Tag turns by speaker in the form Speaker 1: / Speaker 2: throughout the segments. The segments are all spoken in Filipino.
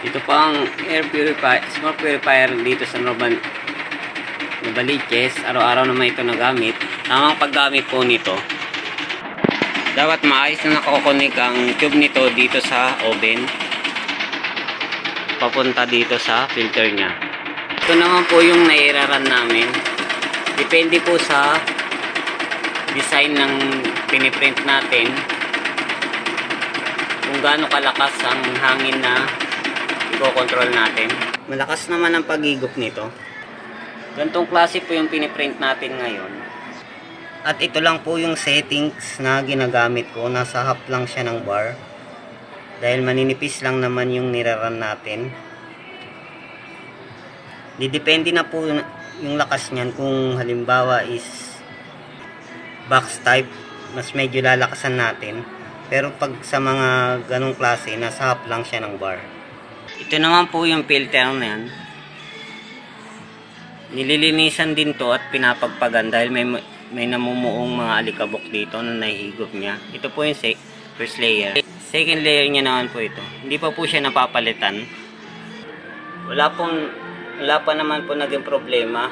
Speaker 1: Ito po ang air purifier, smoke purifier dito sa Novaliches. Araw-araw naman ito nagamit. Tamang paggamit po nito, dapat maayos na nakakonik ang tube nito dito sa oven papunta dito sa filter nya. Ito naman po yung nairaran namin. Depende po sa design ng piniprint natin kung gaano kalakas ang hangin na i-control natin. Malakas naman ang pag-higop nito. Gantong klase po yung piniprint natin ngayon. At ito lang po yung settings na ginagamit ko. Nasa half lang siya ng bar. Dahil maninipis lang naman yung niraran natin. Didepende na po yung lakas niyan. Kung halimbawa is box type, mas medyo lalakasan natin. Pero pag sa mga ganong klase, nasa half lang siya ng bar. Ito naman po yung filter na yan. Nililinisan din to at pinapagpagan dahil may namumuong mga alikabok dito na nahihigop niya. Ito po yung first layer. Second layer niya naman po ito. Hindi pa po siya napapalitan. Wala pa naman po naging problema.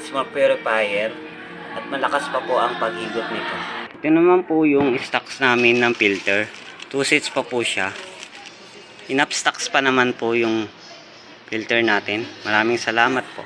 Speaker 1: Smoke purifier at malakas pa po ang paghigop nito. Ito naman po yung stocks namin ng filter. 2 sets pa po siya. Enough stocks pa naman po yung filter natin. Maraming salamat po.